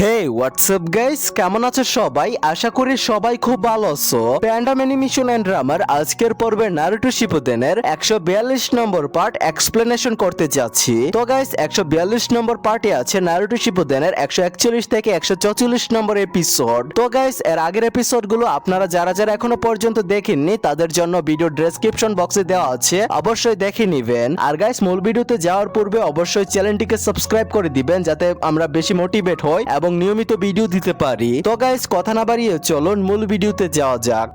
হে WhatsApp guys, কেমন আছো সবাই? আশা করি সবাই খুব ভালো আছো। প্যান্ডাম অ্যানিমেশন এন্ড ড্রামার আজকের পর্বে নারুটো শিপুদেনের 142 নম্বর পার্ট এক্সপ্লেনেশন করতে যাচ্ছি। তো গাইস 142 নম্বর পার্টে আছে নারুটো শিপুদেনের 141 থেকে 144 নম্বর এপিসোড। তো গাইস এর আগের এপিসোড গুলো আপনারা যারা যারা এখনো পর্যন্ত দেখেননি তাদের জন্য ভিডিও ডেসক্রিপশন বক্সে দেওয়া আছে, অবশ্যই দেখে নিবেন। আর গাইস মূল ভিডিওতে যাওয়ার পূর্বে অবশ্যই চ্যানেলটিকে সাবস্ক্রাইব করে দিবেন যাতে আমরা বেশি মোটিভেট হই এবং নিয়মিত ভিডিও দিতে পারি। তো গাইস কথা না বাড়িয়ে চলুন মূল ভিডিওতে যাওয়া যাক।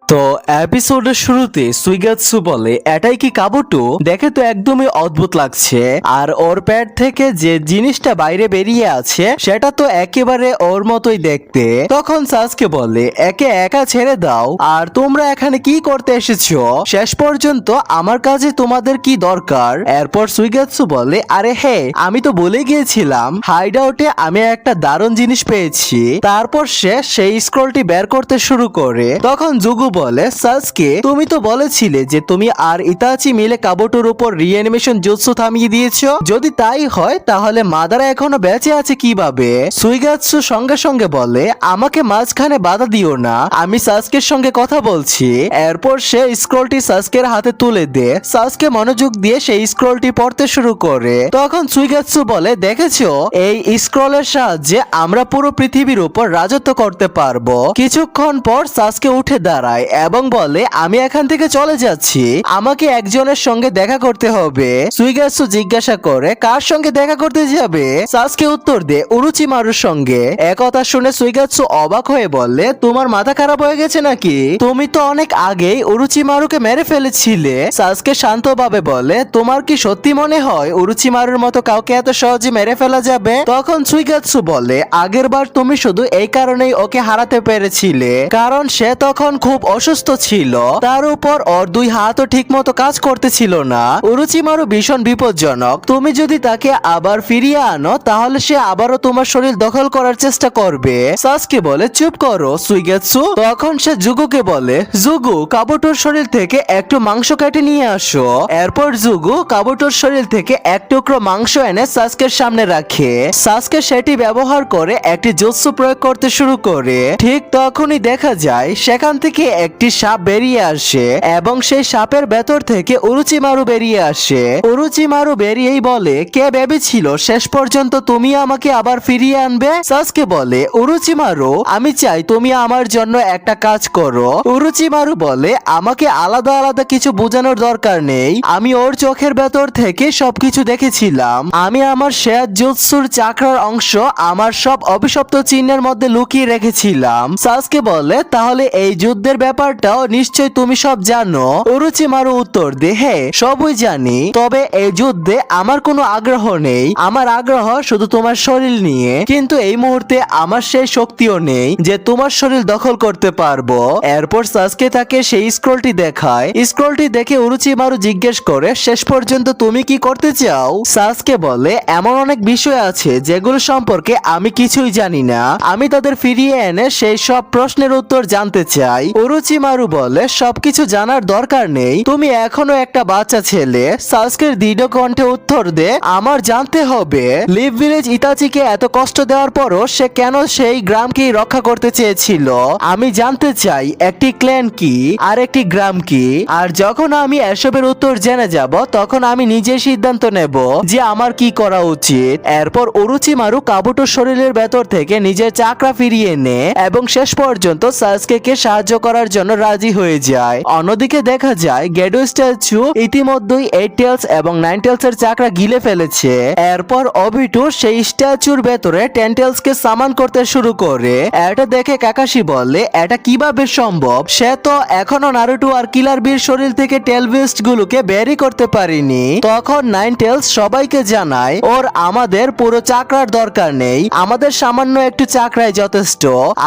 তো এপিসোডের শুরুতে সুইগাৎসু বলে, এটাই কি কাবুটো? দেখে তো একদমই অদ্ভুত লাগছে, আর ওর পেট থেকে যে জিনিসটা বাইরে বেরিয়ে আছে সেটা তো একেবারে ওর মতোই দেখতে। তখন সাসকে বলে, একে একা ছেড়ে দাও, আর তোমরা এখানে কি করতে এসেছো? শেষ পর্যন্ত আমার কাছে তোমাদের কি দরকার? এরপর সুইগাৎসু বলে, আরে হে, আমি তো বলে গিয়েছিলাম হাইড আউটে আমি একটা দারুণ জিনিস পেয়েছি। তারপর সে সেই স্ক্রলটি বের করতে শুরু করে। তখন জুগু বলে, সাসকে তুমি তো বলেছিলে যে তুমি আর ইতাচি মিলে কাবুটোর উপর রিঅ্যানিমেশন জুৎসু থামিয়ে দিয়েছো। যদি তাই হয় তাহলে মাদারা এখনো বেঁচে আছে কিভাবে? সুইগাৎসু সঙ্গে সঙ্গে বলে, আমাকে মাঝখানে বাধা দিও না, আমি সাসকের সঙ্গে কথা বলছি। এরপর সে স্ক্রলটি সাসকের হাতে তুলে দেয়। সাসকে মনোযোগ দিয়ে সেই স্ক্রলটি পড়তে শুরু করে। তখন সুইগাৎসু বলে, দেখেছো, এই স্ক্রলের সাহায্যে আমরা পুরো পৃথিবীর উপর রাজত্ব করতে পারবো। কিছুক্ষণ পর সাসকে উঠে দাঁড়ায় এবং বলে, আমি এখান থেকে চলে যাচ্ছি, আমাকে একজনের সঙ্গে দেখা করতে হবে। সুইগাৎসু জিজ্ঞাসা করে, কার সঙ্গে দেখা করতে যাবে? সাসকে উত্তর দেয়, উরুচিমারুর সঙ্গে। একথা শুনে সুইগাৎসু অবাক হয়ে বলে, তোমার মাথা খারাপ হয়ে গেছে নাকি? তুমি তো অনেক আগেই উরুচিমারুকে মেরে ফেলেছিলে। সাসকে শান্তভাবে বলে, তোমার কি সত্যি মনে হয় উরুচিমারুর মতো কাউকে এত সহজে মেরে ফেলা যাবে? তখন সুইগাৎসু বলে, আগের বার তুমি শুধু এই কারণেই ওকে হারাতে পেরেছিলে কারণ সে তখন খুব অসুস্থ ছিল, তার উপর ওর দুই হাতও ঠিক মতো কাজ করতেছিল না। উরুচিমারু ভীষণ বিপজ্জনক, তুমি যদি তাকে আবার ফিরিয়ে আনো তাহলে সে আবারও তোমার শরীর দখল করার চেষ্টা করবে। সাসকে বলে, চুপ করো সুইগাৎসু। তখন সে জুগুকে বলে, জুগু, কাবুটোর শরীর থেকে একটু মাংস কেটে নিয়ে আসো। এরপর জুগু কাবুটোর শরীর থেকে এক টুকরো মাংস এনে সাসকের সামনে রাখে। সাসকে সেটি ব্যবহার করে একটি জুৎসু প্রয়োগ করতে শুরু করে। ঠিক তখনই দেখা যায় সেখান থেকে একটি সাপ বেরিয়ে আসে এবং সেই সাপের ভেতর থেকে উরুচিমারু বেরিয়ে আসে। উরুচিমারু বেরিয়েই বলে, কে ভেবেছিল শেষ পর্যন্ত তুমি আমাকে আবার ফিরিয়ে আনবে? সাসকে বলে, উরুচিমারু, আমি চাই তুমি আমার জন্য একটা কাজ করো। উরুচিমারু বলে, আমাকে আলাদা আলাদা কিছু বোঝানোর দরকার নেই, আমি ওর চোখের ভেতর থেকে সবকিছু দেখেছিলাম। আমি আমার শেয়ার জুৎসুর চাকরার অংশ আমার সব অভিশপ্ত চিহ্নের মধ্যে লুকিয়ে রেখেছিলাম। সাসকে বলে, তাহলে এই যুদ্ধের ব্যাপারটাও নিশ্চয় তুমি সব জানো? উরুচিমারু উত্তর দে, হ্যাঁ সবই জানি, তবে এই যুদ্ধে আমার কোনো আগ্রহ নেই, আমার আগ্রহ শুধু তোমার শরীর নিয়ে। কিন্তু এই মুহূর্তে আমার সেই শক্তিও নেই যে তোমার শরীর দখল করতে পারবো। এরপর সাসকে তাকে সেই স্ক্রলটি দেখায়। স্ক্রলটি দেখে উরুচিমারু জিজ্ঞেস করে, শেষ পর্যন্ত তুমি কি করতে চাও? সাসকে বলে, এমন অনেক বিষয় আছে যেগুলো সম্পর্কে আমি কিছুই জানি না, আমি তাদের ফিরিয়ে এনে সেই সব প্রশ্নের উত্তর জানতে চাই। উরুচিমারু বলে, সবকিছু জানার দরকার নেই, তুমি এখনো একটা বাচ্চা ছেলে। সাসকের দৃঢ় কণ্ঠে উত্তর দে, আমার জানতে হবে লিভ ভিলেজ ইতাচিকে এত কষ্ট দেওয়ার পরও সে কেন সেই গ্রামকে রক্ষা করতে চেয়েছিল। আমি জানতে চাই একটি ক্ল্যান কি আর একটি গ্রাম কি, আর যখন আমি এসবের উত্তর জেনে যাব তখন আমি নিজেই সিদ্ধান্ত নেব যে আমার কি করা উচিত। এরপর উরুচিমারু কাবুটোর শরীরের ভেতর থেকে নিজের চাকরা ফিরিয়ে নেয় এবং শেষ পর্যন্ত সাসকেকে সাহায্য করার জন্য রাজি হয়ে যায়। অন্যদিকে দেখা যায় গেডো স্ট্যাচু ইতিমধ্যেই 8 টেলস এবং 9 টেলস এর চাকরা গিলে ফেলেছে। এরপর অবিটু সেই স্ট্যাচুর ভেতরে 10 টেলস কে সামান করতে শুরু করে। এটা দেখে কাকাশি বলে, এটা কিভাবে সম্ভব? সে তো এখনো নারুটো আর কিলার বির শরীর থেকে টেল বিস্ট গুলোকে বেরই করতে পারিনি। তখন 9 টেলস সবাইকে জানায়, ওর আমাদের পুরো চাকরার দরকার নেই, আমাদের সামান্য একটু চাকরাই যথেষ্ট,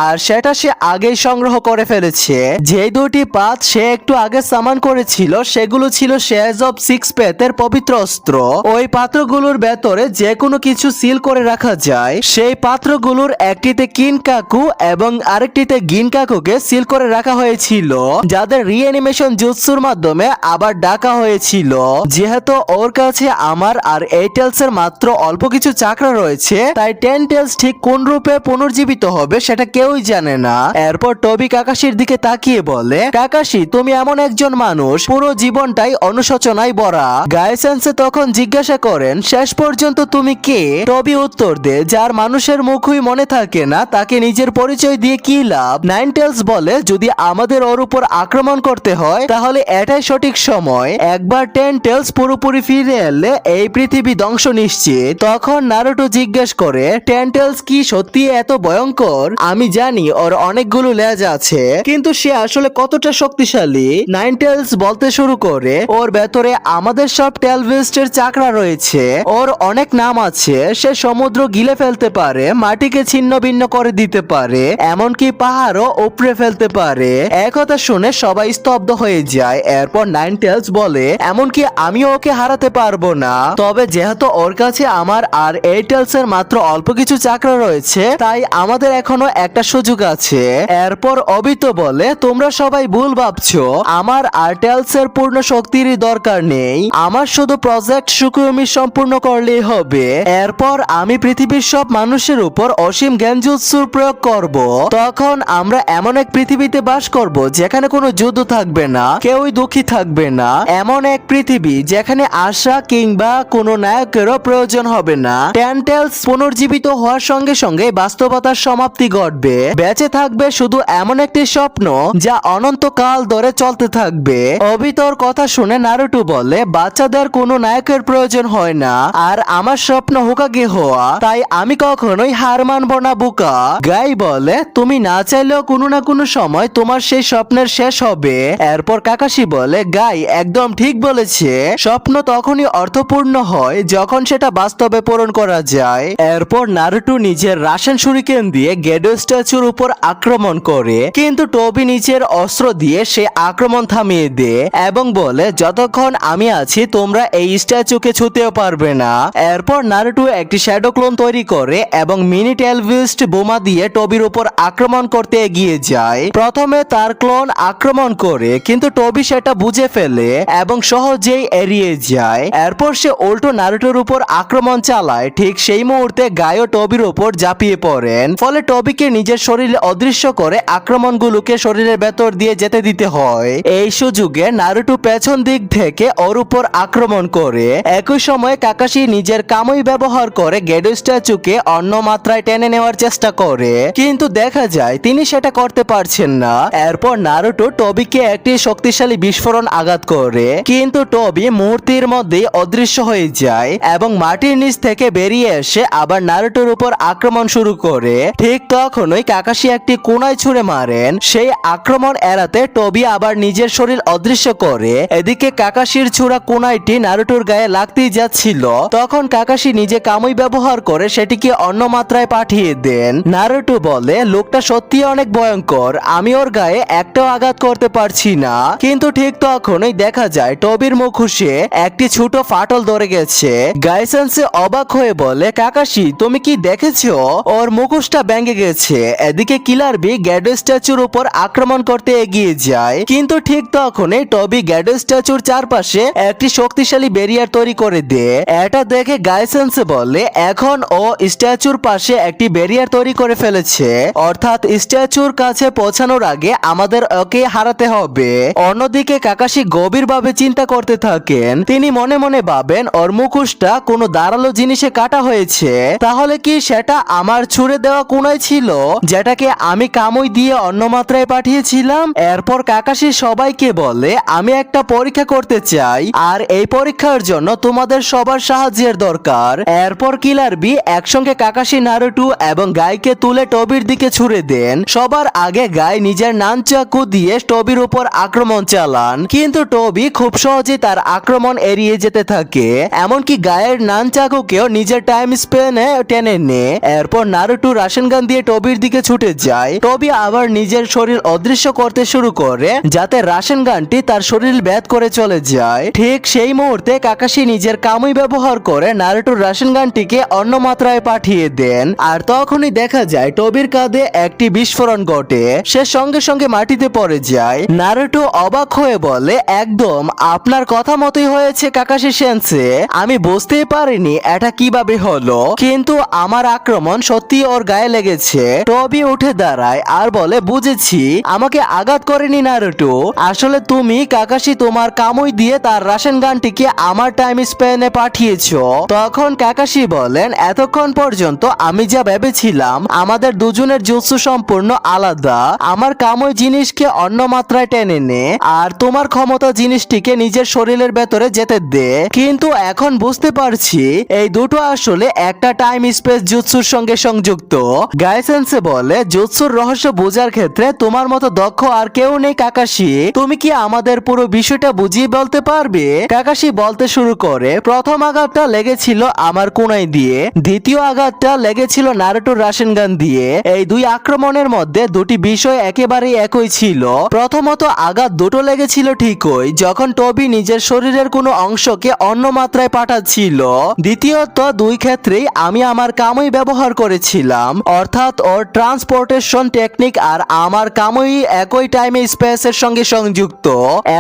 আর সেটা সে আগেই সংগ্রহ করে ফেলেছে। যে দুটি পাত সে একটু আগে সামান করেছিল সেগুলো ছিল শেয়াজ অফ সিক্স পেথের পবিত্র অস্ত্র। ওই পাত্রগুলোর ভেতরে যে কোনো কিছু সিল করে রাখা যায়। সেই পাত্রগুলোর একটিতে কিনকাকু এবং আরেকটিতে গিনকাকুকে সিল করে রাখা হয়েছিল, যাদের রিঅ্যানিমেশন জুৎসুর মাধ্যমে আবার ডাকা হয়েছিল। যেহেতু ওর কাছে আমার আর এইটেলস এর মাত্র অল্প কিছু চাকরা রয়েছে, তাই টেনটেলস ঠিক কোন রূপে পুনর্জীবিত হবে সেটা কেউই জানে না। এরপর টবি কাকাশির দিকে তাকিয়ে বলে, কাকাশি তুমি এমন একজন মানুষ পুরো জীবনটাই অনুশোচনায় ভরা। গাইসেন্সে তখন জিজ্ঞাসা করেন, শেষ পর্যন্ত তুমি কে? টবি উত্তর দেয়, যার মানুষের মুখই মনে থাকে না তাকে নিজের পরিচয় দিয়ে কি লাভ? নাইনটেলস বলে, যদি আমাদের ওর উপর আক্রমণ করতে হয় তাহলে এটাই সঠিক সময়। একবার টেনটেলস পুরোপুরি ফিরে এলে এই পৃথিবী ধ্বংস নিশ্চিত। তখন নারুটো জিজ্ঞেস করে, টেনটেলস কি সত্যি এত ভয়ঙ্কর? আমি জানি ওর অনেকগুলো লেজ আছে, কিন্তু সে আসলে কতটা শক্তিশালী? নাইনটেলস বলতে শুরু করে, ওর ভেতরে আমাদের সব টেলভিস্টের চাকরা রয়েছে, ওর অনেক নাম আছে। সে সমুদ্র গিলে ফেলতে পারে, মাটিকে ছিন্ন ভিন্ন করে দিতে পারে, এমনকি পাহাড়ও উপড়ে ফেলতে পারে। একথা শুনে সবাই স্তব্ধ হয়ে যায়। এরপর নাইনটেলস বলে, এমনকি আমিও ওকে হারাতে পারবো না, তবে যেহেতু ওর কাছে আমার আর এইটেলস এর মাত্র অল্প কিছু চাকরা রয়েছে, তাই আমাদের এখনো একটা সুযোগ আছে। এরপর অবিতো বলে, তোমরা সবাই ভুল ভাবছো, আমার আর টেলস এর পূর্ণ শক্তিরই দরকার নেই, আমার শুধু প্রজেক্ট সুকুয়োমি সম্পূর্ণ করলেই হবে। এরপর আমি পৃথিবীর সব মানুষের উপর অসীম জ্ঞানজুৎসুর প্রয়োগ করব। তখন আমরা এমন এক পৃথিবীতে বাস করব যেখানে কোনো যুদ্ধ থাকবে না, কেউই দুঃখী থাকবে না, এমন এক পৃথিবী যেখানে আশা কিংবা কোনো নায়কেরও প্রয়োজন হবে না। টেনটেলস পুনর্জীবিত হওয়ার সঙ্গে সঙ্গে বাস্তবতার সমাপ্তি ঘটবে। বেঁচে থাকবে শুধু এমন একটি স্বপ্ন যা অনন্তকাল ধরে চলতে থাকবে। অবিতর কথা শুনে নারুটো বলে, বাচ্চাদের কোনো নায়কের প্রয়োজন হয় না, আর আমার স্বপ্ন হোকাগে হওয়া, তাই আমি কখনোই হার মানবো না বুকা। গাই বলে, তুমি না চাইলেও কোনো না কোনো সময় তোমার সেই স্বপ্নের শেষ হবে। এরপর কাকাশি বলে, গাই একদম ঠিক বলেছে, স্বপ্ন তখনই অর্থপূর্ণ হয় যখন সেটা বাস্তবে পূরণ করা যায়। এরপর নারুটো নিজের রাশন শুরিকেন দিয়ে গেডো স্ট্যাচুর উপর আক্রমণ করে, কিন্তু টবি নিজের অস্ত্র দিয়ে সে আক্রমণ থামিয়ে দেয় এবং বলে, যতক্ষণ আমি আছি তোমরা এই স্ট্যাচুকে ছুঁতেও পারবে না। এরপর নারুটো একটি শ্যাডো ক্লোন তৈরি করে এবং মিনি টেলভিস্ট বোমা দিয়ে টবির উপর আক্রমণ করতে এগিয়ে যায়। প্রথমে তার ক্লোন আক্রমণ করে, কিন্তু টবি সেটা বুঝে ফেলে এবং সহজেই এড়িয়ে যায়। এরপর সে উল্টো নারুটোর উপর আক্রমণ চালায়। ঠিক সেই মুহূর্তে গায়ও টবির উপর ঝাঁপিয়ে পড়েন, ফলে টবিকে নিজের শরীরে অদৃশ্য করে আক্রমণগুলোকে শরীরের ভেতর দিয়ে যেতে দিতে হয়। এই সুযোগে নারুটো পেছন দিক থেকে ওর উপর আক্রমণ করে। একই সময় কাকাশি নিজের কামই ব্যবহার করে গেডো স্ট্যাচুকে অন্য মাত্রায় টেনে নেওয়ার চেষ্টা করে, কিন্তু দেখা যায় তিনি সেটা করতে পারছেন না। এরপর নারুটো টবিকে একটি শক্তিশালী বিস্ফোরণ আঘাত করে, কিন্তু টবি মুহূর্তের মধ্যেই অদৃশ্য হয়ে যায় এবং মাটির নিচ থেকে বেরিয়ে এসে আবার নারুটোর উপর আক্রমণ শুরু করে। ঠিক তখনই কাকাশি একটি কোনায় ছুঁড়ে মারেন। সেই আক্রমণ এড়াতে টবি আবার নিজের শরীর অদৃশ্য করে। এদিকে কাকাশির ছোড়া কোনাইটি নারুটোর গায়ে লাগতেই যাচ্ছিল, তখন কাকাশি নিজে কামই ব্যবহার করে সেটিকে অন্য মাত্রায় পাঠিয়ে দেন। নারুটো বলে, লোকটা সত্যি অনেক ভয়ঙ্কর, আমি ওর গায়ে একটাও আঘাত করতে পারছি না। কিন্তু ঠিক তখনই দেখা যায় টবির মুখোশে একটি ছোট ফাটল ধরে গেছে। গাইসেন্সে অবাক হয়ে বলে, কাকাশি তুমি কি দেখেছো? ওর মুখোশটা ভেঙে গেছে। এদিকে কিলার বি গ্যাডো স্ট্যাচুর উপর আক্রমণ করতে এগিয়ে যায়, কিন্তু ঠিক তখনই টবি গ্যাডো স্ট্যাচুর চারপাশে একটি শক্তিশালী ব্যারিয়ার তৈরি করে দেয়। এটা দেখে গাইসেন্সে বলে, এখন ও স্ট্যাচুর পাশে একটি ব্যারিয়ার তৈরি করে ফেলেছে, অর্থাৎ স্ট্যাচুর কাছে পৌঁছানোর আগে আমাদের ওকে হারাতে হবে। অন্যদিকে কাকাশি গভীরভাবে চিন্তা করতে থাকেন। তিনি মনে মনে ভাবেন, ওর মুখোশটা কোনো ধারালো জিনিসে কাটা হয়েছে, তাহলে কি সেটা আমার ছুঁড়ে দেওয়া কোনায় ছিল, যেটাকে আমি কামই দিয়ে অন্য মাত্রায় পাঠিয়েছিলাম? এরপর কাকাশি সবাইকে বলে, আমি একটা পরীক্ষা করতে চাই, আর এই পরীক্ষার জন্য তোমাদের সবার সাহায্যের দরকার। এরপর কিলার বি একসঙ্গে কাকাশি, নারুটো এবং গাইকে তুলে টবির দিকে ছুঁড়ে দেন। সবার আগে গাই নিজের নানচাকু দিয়ে টবির উপর আক্রমণ চালান, কিন্তু টবি খুব সহজে তার আক্রমণ এড়িয়ে যেতে থাকে, এমনকি গায়ের নানচাকুকেও নিজের টাইম স্পেনে টেনে নেয়। এরপর নারুটো রাশন গান দিয়ে টবির দিকে ছুটে যায়। টবি আবার নিজের শরীর অদৃশ্য করতে শুরু করে যাতে রাশন গানটি তার শরীর ভেদ করে চলে যায়। ঠিক সেই মুহূর্তে কাকাশি নিজের কামই ব্যবহার করে নারুটোর রাশন গানটিকে অন্য মাত্রায় পাঠিয়ে দেন। আর তখনই দেখা যায় টবির কাঁধে একটি বিস্ফোরণ ঘটে, সে সঙ্গে সঙ্গে মাটিতে পড়ে যায়। নারুটো অবাক হয়ে বলে, একদম আপনার কথা মতোই হয়েছে কাকাশি সেন্সে, আমি বুঝতেই পারিনি এটা কিভাবে হলো, কিন্তু আমার আক্রমণ সত্যি ওর গায়ে লেগেছে। টবি উঠে দাঁড়ায় আর বলে, বুঝেছি, আমাকে আঘাত করেনি নারুটো, আসলে তুমি কাকাশি তোমার কামই দিয়ে তার রাশন গানটিকে আমার টাইম স্পেনে পাঠিয়েছো। তখন কাকাশি বলেন, এতক্ষণ পর্যন্ত আমি যা ভেবেছিলাম আমাদের দুজনের জুৎসু সম্পূর্ণ আলাদা, আমার কামই জিনিসকে অন্য মাত্রায় টেনে নে আর তোমার ক্ষমতা জিনিসটিকে নিজের শরীরের ভেতরে যেতে দে, কিন্তু এখন বুঝতে পারছি এই দুটো আসলে একটা টাইম স্পেস জুৎসুর সঙ্গে সংযুক্ত। গাইসেন্সে বলে, জুৎসুর রহস্য বোঝার ক্ষেত্রে তোমার মতো দক্ষ আর কেউ নেই কাকাশি, তুমি কি আমাদের পুরো বিষয়টা বুঝিয়ে বলতে পারবে? কাকাশি বলতে শুরু করে, প্রথম আঘাতটা লেগেছিল আমার কোনায় দিয়ে, দ্বিতীয় আঘাতটা লেগেছিল নারুটোর রাশন গান দিয়ে। এই দুই আক্রমণের মধ্যে দুটি বিষয় একেবারেই একই ছিল। প্রথমত আঘাত দুটো লেগেছিল ঠিকই যখন টবি নিজের শরীরের কোনো অংশকে অন্য মাত্রায় পাঠাচ্ছিল, দ্বিতীয়ত দুই ক্ষেত্রেই আমি আমার কামই ব্যবহার করেছিলাম, অর্থাৎ ওর ট্রান্সপোর্টেশন টেকনিক আর আমার কামই একই টাইমে স্পেসের সঙ্গে সংযুক্ত।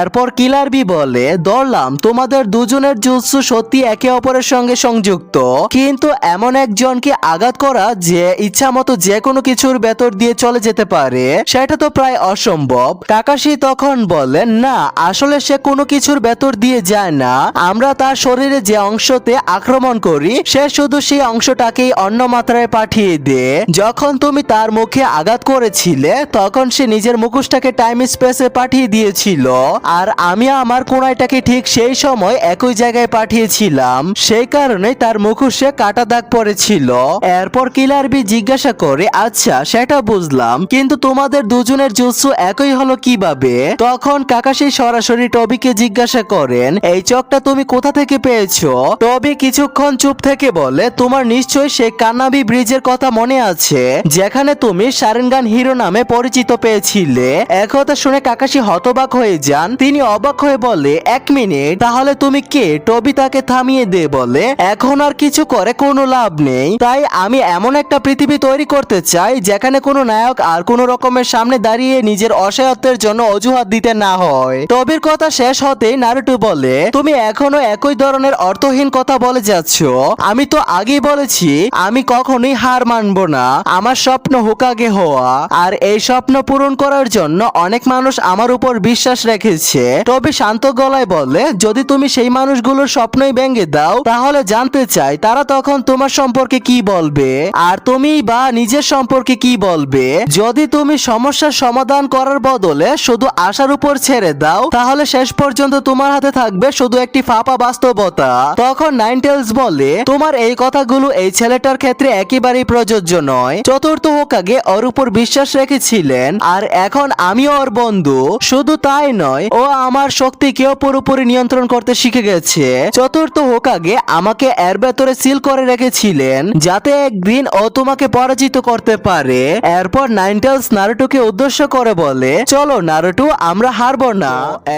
এরপর কিলার বি বলে, ধরলাম তোমাদের দুজনের জুৎসু সত্যি একে অপরের সঙ্গে সংযুক্ত, কিন্তু এমন একজনকে আঘাত করা যে ইচ্ছা মতো যে কোনো কিছুর ভেতর দিয়ে চলে যেতে পারে সেটা তো প্রায় অসম্ভব। কাকাশি তখন বলেন, না, আসলে সে কোনো কিছুর ভেতর দিয়ে যায় না, আমরা তার শরীরে যে অংশতে আক্রমণ করি সে শুধু সেই অংশটাকেই অন্য মাত্রায় পাঠিয়ে দেয়। যখন তুমি তার মুখে আঘাত করেছিলে তখন সে নিজের মুখোশটাকে টাইম স্পেসে পাঠিয়ে দিয়েছিল, আর আমি আমার কোনাইটাকে ঠিক সেই সময় একই জায়গায় পাঠিয়েছিলাম, সেই কারণে তার মুখোশে কাটা দাগ পড়েছিল। এরপর কিলার বি জিজ্ঞাসা করে, আচ্ছা সেটা বুঝলাম, কিন্তু তোমাদের দুজনের জুৎসু একই হলো কিভাবে? তখন কাকাশি সরাসরি টবিকে জিজ্ঞাসা করেন, এই চকটা তুমি কোথা থেকে পেয়েছো? টবি কিছুক্ষণ চুপ থেকে বলে, তোমার নিশ্চয়ই সেই কানাবি ব্রিজের কথা মনে আছে যেখানে তুমি শারেনগান হিরো নামে পরিচিত পেয়েছিলে। একথা শুনে কাকাশি হতবাক হয়ে যান, তিনি অবাক হয়ে বলে, এক মিনিট, তাহলে তুমি কে? টবি তাকে থামিয়ে দে বলে, এখন আর কিছু করে কোনো লাভ নেই, তাই আমি এমন একটা পৃথিবী তৈরি করতে চাই যেখানে কোনো নায়ক আর কোনো রকমের সামনে দাঁড়িয়ে নিজের অসহায়ত্বের জন্য অজুহাত দিতে না হয়। টবির কথা শেষ হতেই নারুটো বলে, তুমি এখনো একই ধরনের অর্থহীন কথা বলে যাচ্ছ, আমি তো আগেই বলেছি আমি কখনোই হার মানবো না, আমার স্বপ্ন হোকাগে হওয়া, আর এই স্বপ্ন পূরণ করার জন্য অনেক মানুষ আমার উপর বিশ্বাস রেখেছে। তবে শান্ত গলায় বলে, যদি তুমি সেই মানুষগুলোর স্বপ্নই ভেঙে দাও তাহলে জানতে চাই তারা তখন তোমার সম্পর্কে কি বলবে, আর তুমি বা নিজের সম্পর্কে কি বলবে? যদি তুমি সমস্যার সমাধান করার বদলে শুধু আশার উপর ছেড়ে দাও তাহলে শেষ পর্যন্ত তোমার হাতে থাকবে শুধু একটি ফাঁপা বাস্তবতা। তখন নাইনটেলস বলে, তোমার এই কথাগুলো এই ছেলেটার ক্ষেত্রে একেবারেই প্রযোজ্য নয়, চতুর্থ হোকাগে ওর উপর বিশ্বাস রেখেছিলেন আর এখন আমিও ওর বন্ধু, শুধু তাই নয় ও আমার শক্তিকেও পুরোপুরি নিয়ন্ত্রণ করতে শিখে গেছে। চতুর্থ হোকাগে আমাকে এর ভেতরে সিল করে রেখেছিলেন যাতে একদিন ও তোমাকে পরাজিত করতে পারে। এরপর নাইনটেলস নারুটোকে উদ্দেশ্য করে বলে, চলো নারুটো, আমরা হারবো না।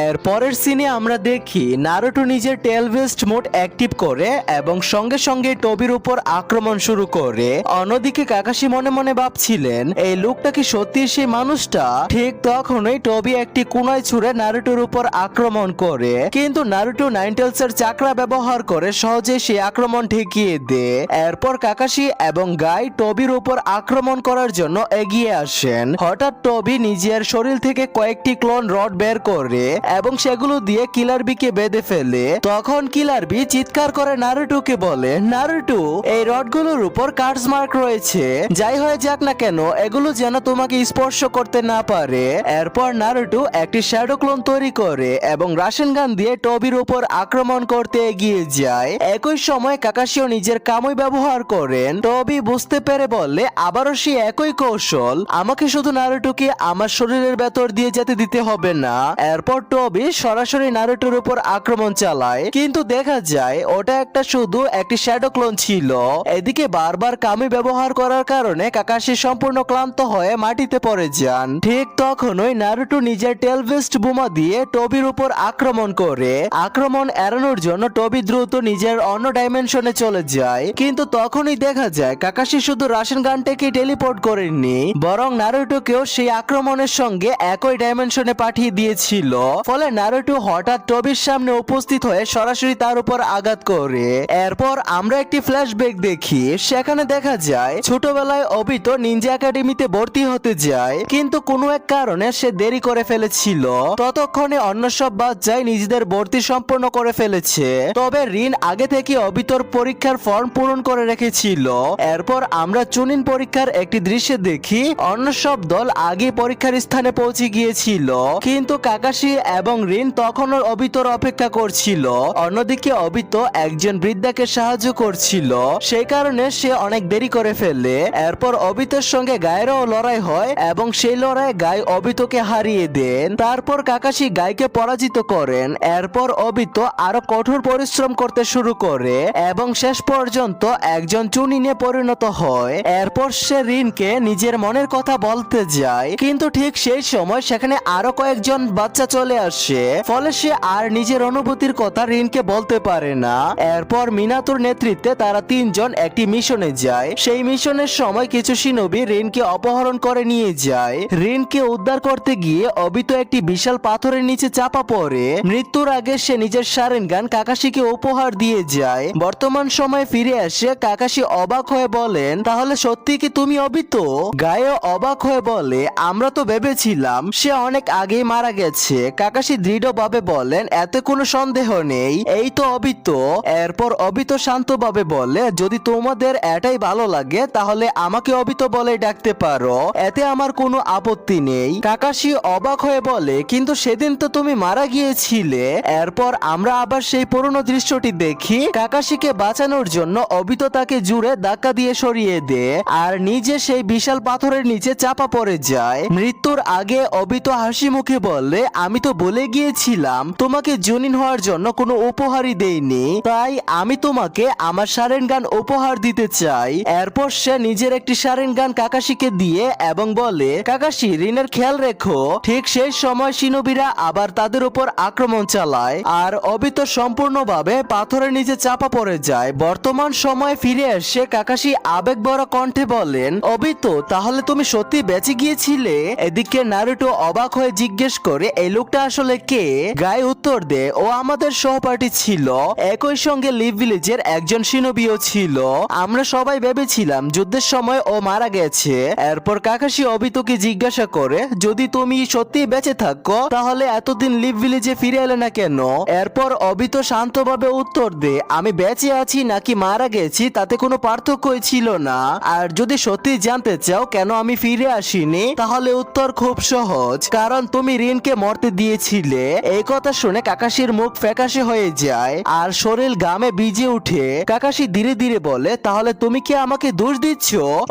এর পরের সিনে আমরা দেখি নারুটো নিজের টেল ভেস্ট মোড অ্যাক্টিভ করে এবং সঙ্গে সঙ্গে টবির উপর আক্রমণ শুরু করে। অন্যদিকে কাকাশি মনে মনে ভাবছিলেন, এই লোকটা কি সত্যি সেই মানুষটা? ঠিক তখনই টবি একটি কুনায় ছুঁড়ে নারুটোর উপর আক্রমণ করে, কিন্তু নারুটো নাইনটেলস এর চাকরা ব্যবহার করে সহজে সেই আক্রমণ ঠেকিয়ে দেয়। এরপর কাকাশি এবং গাই টবির উপর আক্রমণ করার জন্য এগিয়ে আসেন। হঠাৎ টবি নিজের শরীর থেকে কয়েকটি ক্লোন রড বের করে এবং সেগুলো দিয়ে কিলার বিকে বেঁধে ফেলে। তখন কিলার বি চিৎকার করে নারুটোকে বলে, নারুটো, এই রডগুলোর উপর কার্স মার্ক রয়েছে, যাই হয়ে যাক না কেন এগুলো যেন তোমাকে স্পর্শ করতে না পারে। এরপর নারুটো একটি শ্যাডো ক্লোন তৈরি করে এবং রাশন গান দিয়ে টবির উপর আক্রমণ করতে এগিয়ে যায়। একই সময় কাকাশিও নিজের কামই ব্যবহার করেন। টবি বুঝতে পেরে বললে, আবারও সেই একই কৌশল, আমাকে শুধু নারুটোকে আমার শরীরের ভেতর দিয়ে যেতে দিতে হবে না। এরপর টবি সরাসরি নারুটোর উপর আক্রমণ চালায়, কিন্তু দেখা যায় ওটা শুধু একটি শ্যাডো ক্লোন ছিল। এদিকে বারবার কামি ব্যবহার করার কারণে কাকাশি সম্পূর্ণ ক্লান্ত হয়ে মাটিতে পড়ে যান। ঠিক তখনই নারুটো নিজের টেলভেস্ট বোমা দিয়ে টবির উপর আক্রমণ করে। আক্রমণ এড়ানোর জন্য টবি দ্রুত নিজের অন্য ডাইমেনশনে চলে যায়, কিন্তু তখনই দেখা যায় কাকাশি শুধু রাশন গানটাকে টেলিপোর্ট করেননি, বরং নারুটোকেও সেই আক্রমণের সঙ্গে একই ডাইমেনশনে পাঠিয়ে দিয়েছিল। ফলে নারুটো হঠাৎ টবির সামনে উপস্থিত হয়ে সরাসরি তার উপর আঘাত করে। এরপর আমরা একটি ফ্ল্যাশব্যাক দেখি, সেখানে দেখা যায় ছোটবেলায় অবিতো নিনজা একাডেমিতে ভর্তি হতে যায়, কিন্তু কোনো এক কারণে সে দেরি করে ফেলেছিল। ততক্ষণে অন্য সব বাচ্চাই নিজেদের ভর্তি সম্পন্ন করে ফেলেছে, তবে রিন আগে থেকে অবিতর পরীক্ষার ফর্ম পূরণ করে রেখেছিল। এরপর আমরা চুনিন পরীক্ষার একটি দৃশ্য দেখি, অন্য সব দল আগে পরীক্ষার স্থানে পৌঁছে গিয়েছিল, কিন্তু কাকাশি এবং রিন তখনও অবিতর অপেক্ষা করছিল। অন্যদিকে অবিতো একজন বৃদ্ধাকে সাহায্য করছিল, সেই কারণে সে অনেক দেরি করে ফেলে। এরপর অবিতোর সঙ্গে গায়েরও লড়াই হয় এবং সেই লড়াইয়ে গায় অবিতোকে হারিয়ে দেন। তারপর কাকাশি গায়কে পরাজিত করেন। এরপর অবিতো আরো কঠোর পরিশ্রম করতে শুরু করে এবং শেষ পর্যন্ত একজন চুনিনে পরিণত হয়। এরপর সে রিনকে নিজের মনের কথা বলতে যায়, কিন্তু ঠিক সেই সময় সেখানে আরো কয়েকজন বাচ্চা চলে আসে, ফলে সে আর নিজের অনুভূতির কথা রিনকে বলতে পারে না। এরপর মিনাতোর নেতৃত্বে তারা তিনজন একটি মিশনে যায়। সেই মিশনের সময় কিছু শিনোবি রিনকে অপহরণ করে নিয়ে যায়। রিনকে উদ্ধার করতে গিয়ে অবিতো একটি বিশাল পাথরের নিচে চাপা পড়ে। মৃত্যুর আগে সে নিজের শারেনগান কাকাশিকে উপহার দিয়ে যায়। বর্তমান সময়ে ফিরে আসে কাকাশি অবাক হয়ে বলেন, তাহলে সত্যি কি তুমি অবিতো? গায়ে অবাক হয়ে বলে, আমরা তো ভেবেছিলাম সে অনেক আগেই মারা গেছে। কাকাশি দৃঢ়ভাবে বলেন, এতে কোনো সন্দেহ নেই, এই তো অবিতো। এরপর অবিতো শান্তভাবে বলে, যদি তোমাদের এটাই ভালো লাগে তাহলে আমাকে অবিতো বলে ডাকতে পারো, এতে আমার কোনো আপত্তি নেই। কাকাশি অবাক হয়ে বলে, কিন্তু সেদিন তো তুমি মারা গিয়েছিলে। এরপর আমরা আবার সেই পুরনো দৃশ্যটি দেখি, কাকাশিকে বাঁচানোর জন্য অবিতো তাকে জুড়ে ধাক্কা দিয়ে সরিয়ে দেয় আর নিজে সেই বিশাল পাথরের নিচে চাপা পড়ে যায়। মৃত্যুর আগে অবিতো হাসি মুখে বলে, আমি তো বলে গিয়েছিলাম তোমাকে জুনিন হওয়ার জন্য কোনো উপহারই দেইনি, তাই আমি তোমাকে আমার শারেনগান উপহার দিতে চাই। এরপর সে নিজের একটি শারেনগান কাকাশিকে দিয়ে এবং বলে, কাকাশি রিনের খেয়াল রেখো। ঠিক সেই সময় শিনোবিরা আবার তাদের উপর আক্রমণ চালায় আর অবিতো সম্পূর্ণভাবে পাথরের নিচে চাপা পড়ে যায়। বর্তমান সময়ে ফিরে এসে কাকাশি আবেগ ভরা কণ্ঠে বলেন, অবিতো তাহলে তুমি সত্যি বেঁচে গিয়েছিলে? এদিকে নারুটো অবাক হয়ে জিজ্ঞেস করে, এই লোকটা আসলে কে? গায়ে উত্তর দেয়, ও আমাদের সহপাঠী ছিল, একই সঙ্গে লিভ ভিলেজের একজন শিনোবিও ছিল। আমরা সবাই ভেবেছিলাম যুদ্ধের সময় ও মারা গেছে। এরপর কাকাশি অবিতোকে জিজ্ঞাসা করে, যদি তুমি সত্যি বেঁচে থাকো তাহলে এতদিন লিভ ভিলেজে ফিরে এলে না কেন? এরপর অবিতো শান্তভাবে উত্তর দেয়, আমি বেঁচে আছি নাকি মারা গেছি তাতে কোনো পার্থক্যই ছিল না। আর যদি সত্যি জানতে চাও কেন আমি ফিরে আসিনি, তাহলে উত্তর খুব সহজ, কারণ তুমি রিনকে মরতে দিয়েছিলে। এই কথা শুনে কাকাশির মুখ ফ্যাকাশে হয়ে যায় আর শরীর ঘামে ভিজে উঠে। কাকাশি ধীরে ধীরে বলে, তাহলে তুমি কি আমাকে দোষ দিচ্ছ?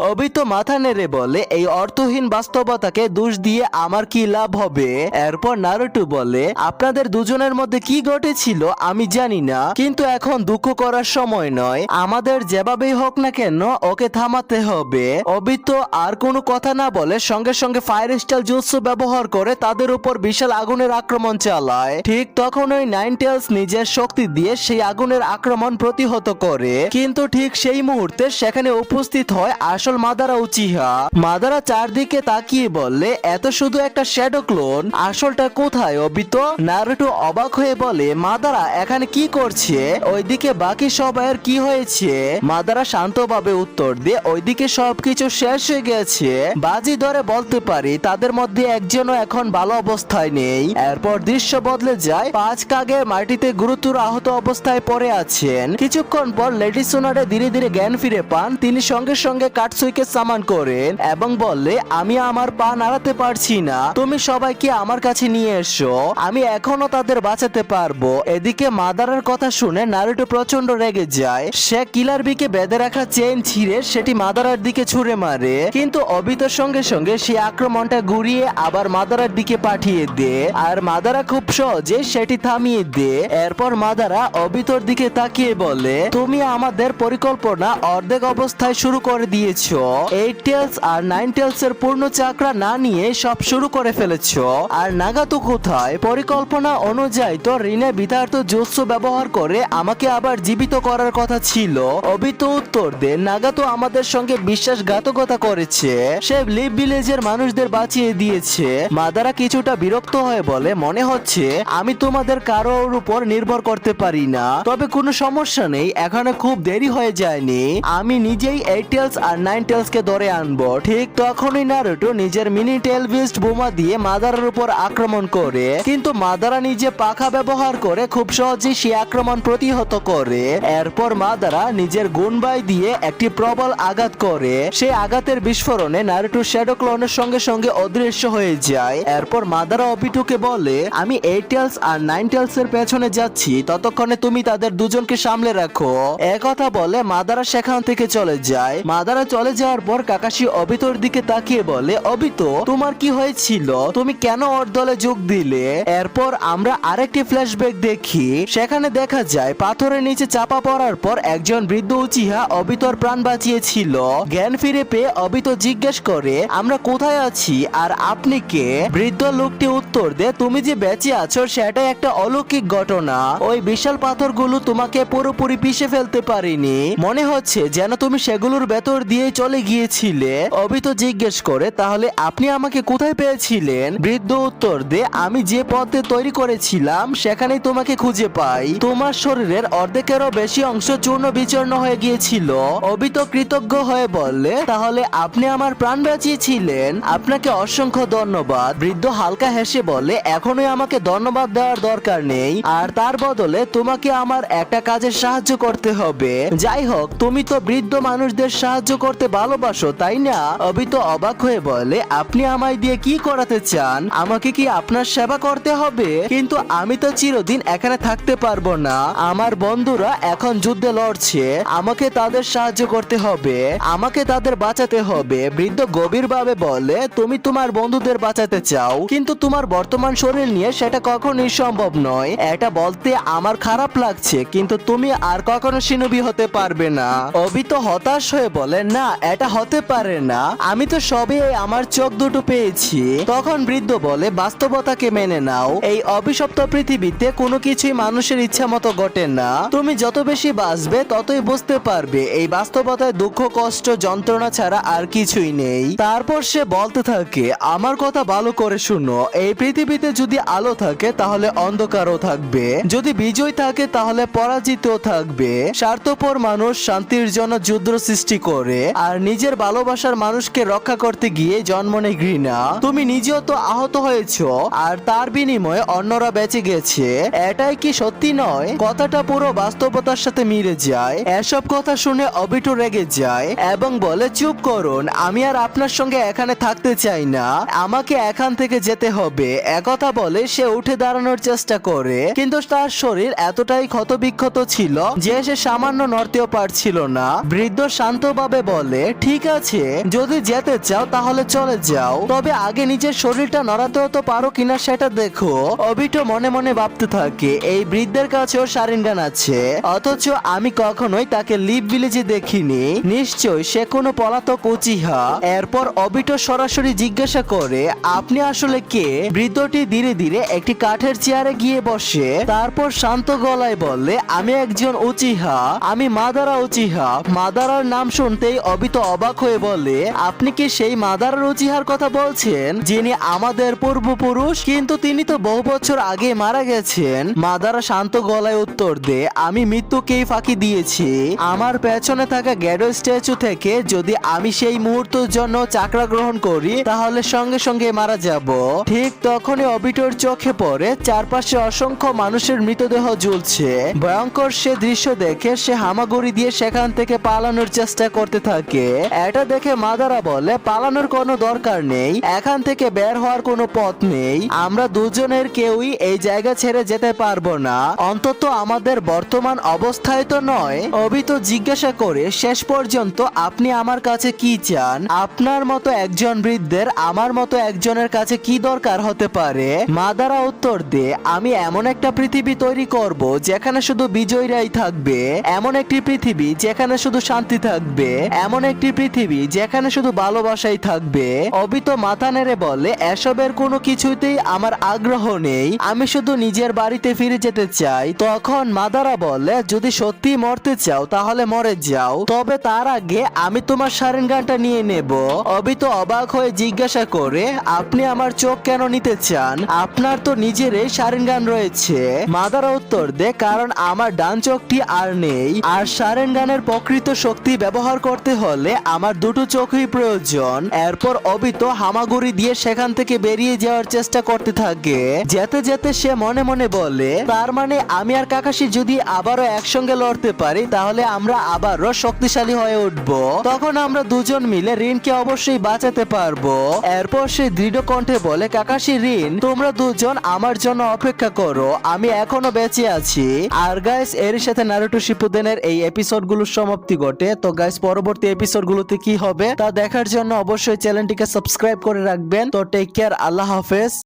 অবিতো মাথা নেড়ে বলে, এই অর্থহীন বাস্তবতাকে দোষ দিয়ে আমার কি লাভ হবে? এরপর নারুটো বলে, আপনাদের দুজনের মধ্যে কি ঘটেছিল আমি জানি না, কিন্তু এখন দুঃখ করার সময় নয়, আমাদের যেভাবেই হোক না কেন ওকে থামাতে হবে। অবিতো আর কোনো কথা না বলে সঙ্গে সঙ্গে ফায়ার স্টাইল জুৎসু ব্যবহার করে তাদের উপর বিশাল আগুনের আক্রমণ চালায়। ঠিক তখন ওই নাইন টেলস নিজের শক্তি দিয়ে সেই আগুনের আক্রমণ প্রতিহত করে, কিন্তু ঠিক সেই মুহূর্তে সেখানে উপস্থিত হয় আসল মাদারা উচিহা। মাদারা চারদিকে তাকিয়ে বললে, এত শুধু একটা শ্যাডো ক্লোন, আসলটা কোথায় অবিতো? নারুটো অবাক হয়ে বলে, মাদারা এখানে কি করছে? ওইদিকে বাকি সবাইয়ের কি হয়েছে? মাদারা শান্তভাবে উত্তর দিয়ে, ওইদিকে সবকিছু শেষ হয়ে গেছে, বাজি ধরে বলতে পারি তাদের মধ্যে একজনও এখন ভালো অবস্থায় নেই। এরপর দৃশ্য বদলে যায়, 5 কাগে মাটিতে গুরুতর আহত অবস্থায় পড়ে আছেন। কিছুক্ষণ পর লেডি সোনারে ধীরে ধীরে জ্ঞান ফিরে পান। তিনি সঙ্গে সঙ্গে কাটসুইকে সামান করেন এবং বললে, আমি আমার পা নাড়াতে পারছি না, তুমি সবাইকে আমার কাছে নিয়ে এসো, আমি এখনো তাদের বাঁচাতে পারবো। এদিকে মাদারার কথা শুনে নারুটো প্রচন্ড রেগে যায়। সে কিলার বিকে বেঁধে রাখা চেইন ছিঁড়ে সেটি মাদারার দিকে ছুঁড়ে মারে, কিন্তু অবিতোর সঙ্গে সঙ্গে সে আক্রমণটা ঘুরিয়ে আবার মাদারার দিকে পাঠিয়ে দেয় আর মাদারা খুব সহজে সেটি থামিয়ে দেয়। এরপর মাদারা অবিতোর দিকে তাকিয়ে বলে, তুমি আমাদের পরিকল্পনা অর্ধেক অবস্থায় শুরু করে দিয়েছো। 8 টেলস আর 9 টেলস এর পূর্ণ চাকরা না নিয়ে সব শুরু করে ফেলেছো। আর নাগাতো কোথায়? পরিকল্পনা অনুযায়ী তো রিনে বিতার্ত জুৎসু ব্যবহার করে আমাকে আবার জীবিত করার কথা ছিল। অবিতো উত্তর দেন, নাগাতো আমাদের সঙ্গে বিশ্বাসঘাতকতা করেছে। সে লিভ ভিলেজের মানুষদের বাঁচিয়ে দিয়েছে। মাদারা কিছুটা বিরক্ত হয়ে বলে, মনে হচ্ছে আমি তোমাদের কারোর উপর নির্ভর করতে পারি না। তবে কোনো সমস্যা নেই, এখানে খুব দেরি হয়ে যায়নি। আমি নিজেই 8 টেলস আর 9 টেলস কে ধরে আনবো। ঠিক তখনই নারুটো নিজের মিনি টেল বিস্ট বোমা দিয়ে মাদারার উপর আক্রমণ করে, কিন্তু মাদারা নিজে পাখা ব্যবহার করে খুব সহজেই সে আক্রমণ প্রতিহত করে। এরপর মাদারা নিজের গুনবাই দিয়ে একটি প্রবল আঘাত করে। সেই আঘাতের বিস্ফোরণে নারুটো শ্যাডো ক্লোনের সঙ্গে সঙ্গে অদৃশ্য হয়ে যায়। এরপর মাদারা অবিটোকে বলে, আমি 8 টেলস আর 9 টেলস এর পেছনে যাচ্ছি, ততক্ষণে তুমি তাদের দুজনকে সামলে রাখো। একথা বলে মাদারা সেখান থেকে চলে যায়। মাদারা চলে যাওয়ার পর কাকাশি অবিতোর দিকে তাকিয়ে বলে, অবিতো তোমার কি হয়েছিল? তুমি কেন ওর দলে যোগ দিলে? এরপর আমরা আরেকটি ফ্ল্যাশব্যাক দেখি। সেখানে দেখা যায় পাথরের নিচে চাপা পড়ার পর একজন বৃদ্ধ উচিহা অবিতোর প্রাণ বাঁচিয়েছিল। জ্ঞান ফিরে পেয়ে অবিতো জিজ্ঞেস করে, আমরা কোথায় আছি আর আপনি কে? বৃদ্ধ লোকটি উত্তর দেয়, তুমি যে বেঁচে আছো সেটা একটা অলৌকিক ঘটনা। ওই বিশাল পাথরগুলো তোমাকে পুরোপুরি পিষে ফেলতে পারিনি। মনে হচ্ছে যেন তুমি সেগুলোর ভেতর দিয়ে চলে গিয়েছিলে। অবিতো জিজ্ঞেস করে, তাহলে আপনি আমাকে কোথায় পেয়েছিলেন? বৃদ্ধ উত্তর দেয়, আমি যে পথে তৈরি করেছিলাম সেখানেই তোমাকে খুঁজে পাই। তোমার শরীরের অর্ধেকেরও বেশি অংশ চূর্ণ বিচূর্ণ হয়ে গিয়েছিল। অবিতো কৃতজ্ঞ হয়ে বললে, তাহলে আপনি আমার প্রাণ বাঁচিয়েছিলেন, আপনাকে অসংখ্য ধন্যবাদ। বৃদ্ধ হালকা হেসে বলে, এখনই আমাকে ধন্যবাদ দেওয়ার দরকার নেই, আর তার বদলে তোমাকে আমার একটা কাজে সাহায্য করতে হবে। যাই হোক, তুমি তো বৃদ্ধ মানুষদের সাহায্য করতে ভালোবাসো, তাই না? অবিতো অবাক হয়ে বলে, আপনি আমায় দিয়ে কি করাতে চান? আমাকে কি আপনার সেবা করতে হবে? কিন্তু আমি তো চিরদিন এখানে থাকতে পারবো না। আমার বন্ধুরা এখন যুদ্ধে লড়ছে, আমাকে তাদের সাহায্য করতে হবে, আমাকে তাদের বাঁচাতে হবে। বৃদ্ধ গভীরভাবে বলে, তুমি তোমার বন্ধুদের বাঁচাতে চাও, কিন্তু তোমার বর্তমান শরীর নিয়ে সেটা কখনোই সম্ভব নয়। এটা বলতে আমার খারাপ লাগছে, কিন্তু তুমি আর কখনো শিনোবি হতে পারবে না। অবিতো হতাশ হয়ে বলে, না, এটা হতে পারে না, আমি তো সবে আমার চোখ দুটো পেয়েছি। তখন বৃদ্ধ বলে, বাস্তবতাকে মেনে নাও, এই অভিশপ্ত পৃথিবীতে কোনো কিছুই মানুষের ইচ্ছা মতো ঘটে না। তুমি যত বেশি বাঁচবে ততই বুঝতে পারবে এই বাস্তবতায় দুঃখ, কষ্ট, যন্ত্রণা ছাড়া আর কিছুই নেই। তারপর সে বলতে থাকে, আমার কথা ভালো করে শুনো, এই পৃথিবীতে যদি আলো থাকে তাহলে অন্ধকারও থাকবে, যদি বিজয় থাকে তাহলে পরাজিতও থাকবে। স্বার্থপর মানুষ শান্তির জন্য যুদ্ধ সৃষ্টি করে, আর নিজের ভালোবাসার মানুষকে রক্ষা করতে গিয়ে জন্ম নেয় ঘৃণা। তুমি নিজেও তো আহত হয়েছো, আর তার বিনিময়ে অন্যরা বেঁচে গেছে। এটাই কি সত্যি নয়? কথাটা পুরো বাস্তবতার সাথে মিলে যায়। এসব কথা শুনে অবিটো রেগে যায় এবং বলে, চুপ করুন, আমি আর আপনার সঙ্গে এখানে থাকতে চাই না, আমাকে এখান থেকে যেতে হবে। একথা বলে সে উঠে দাঁড়ানোর চেষ্টা করে, কিন্তু তার শরীর এতটাই ক্ষতবিক্ষত ছিল যে সে সামান্য নড়তেও পারছিল না। বৃদ্ধ শান্তভাবে বলে, ঠিক আছে, যদি যেতে চাও তাহলে চলে যাও, তবে আগে নিজের শরীরটা নড়াতেও তো পারো কিনা সেটা দেখো। অবিটো মনে মনে ভাবতে থাকে, এই বৃদ্ধের কাছেও শারিঙ্গান আছে, অথচ আমি কখনোই তাকে লিভ ভিলেজে দেখিনি, নিশ্চয় সে কোনো পলাতক উচিহা। এরপর অবিটো সরাসরি জিজ্ঞাসা করে, আপনি আসলে কে? বৃদ্ধটি ধীরে ধীরে একটি কাঠের চেয়ারে গিয়ে বসে, তারপর শান্ত গলায় বলে, আমি একজন উচিহা, আমি মাদারা উচিহা। মাদারার নাম শুনতেই অবিতো অবাক হয়ে বলে, আপনি কি সেই মাদারার উচিহার কথা বলছেন যিনি আমাদের পূর্বপুরুষ? কিন্তু তিনি তো বহু বছর আগে মারা গেছেন। মাদারা শান্ত গলায় উত্তর দেয়, আমি মৃত্যুকেই ফাঁকি দিয়েছি। আমার পেছনে থাকা গ্যাডো স্ট্যাচু থেকে যদি আমি সেই মুহূর্তের জন্য চাকরা গ্রহণ করি তাহলে সঙ্গে সঙ্গে মারা যাব। ঠিক তখনই অবিটোর চোখে পড়ে চারপাশে অসংখ্য মানুষের মৃতদেহ ঝুলছে। ভয়ঙ্কর সে দৃশ্য দেখে সে হামাগুড়ি দিয়ে সেখান থেকে পালানোর চেষ্টা করতে থাকে। এটা দেখে মাদারা বলে, পালানোর কোনো দরকার নেই, এখান থেকে বের হওয়ার কোনো পথ নেই, আমরা দুজনের কেউই এই জায়গা ছেড়ে যেতে পারবো না, অন্তত আমাদের বর্তমান অবস্থায় তো নয়। অবিতো জিজ্ঞাসা করে, শেষ পর্যন্ত আপনি আমার কাছে কি চান? আপনার মতো একজন বৃদ্ধের আমার মতো একজনের কাছে কি দরকার হতে পারে? মাদারা উত্তর দে, আমি এমন একটা পৃথিবী তৈরি করব যেখানে শুধু বিজয়ীরাই থাকবে, এমন একটি পৃথিবী যেখানে শুধু শান্তি থাকবে, এমন একটি পৃথিবী যেখানে শুধু ভালোবাসাই থাকবে। অবিতো মাথা নেড়ে বলে এসবের কোনো কিছুতেই আমার আগ্রহ নেই, আমি শুধু নিজের বাড়িতে ফিরে যেতে চাই। তখন মাদারা বলে যদি সত্যি মরতে চাও তাহলে মরে যাও, তবে তার আগে আমি তোমার শারেনগানটা নিয়ে নেব। অবিতো অবাক হয়ে জিজ্ঞাসা করে আপনি আমার চোখ কেন নিতে চান, আপনার তো নিজেরই শারেনগান রয়েছে। মাদারা উত্তর দেয় কারণ আমার ডান চোখটি আর নেই, আর শারেনগানের প্রকৃত শক্তি ব্যবহার করতে হলে আমার দুটো চোখই প্রয়োজন। এরপর অবিতো হামাগুড়ি দিয়ে সেখান থেকে বেরিয়ে যাওয়ার চেষ্টা করতে থাকে। যেতে যেতে সে মনে মনে বলে তার মানে আমি আর কাকাশি যদি আবারও একসঙ্গে লড়তে পারি তাহলে আমরা আবারও শক্তিশালী হয়ে উঠব, তখন আমরা দুজন মিলে রিনকে অবশ্যই বাঁচাতে পারবো। এরপর সে দৃঢ় কণ্ঠে বলে কাকাশি রিন তোমরা দুজন আমার জন্য অপেক্ষা করো, আমি এখনো বেঁচে আছি। আর গাইস এর সাথে নারুটো শিপুদেনের এই এপিসোডগুলোর সমাপ্তি ঘটে। তো গাইস পরবর্তী এপিসোডগুলোতে কি হবে তা দেখার জন্য অবশ্যই চ্যানেলটিকে সাবস্ক্রাইব করে রাখবেন। তো টেক কেয়ার, আল্লাহ হাফেজ।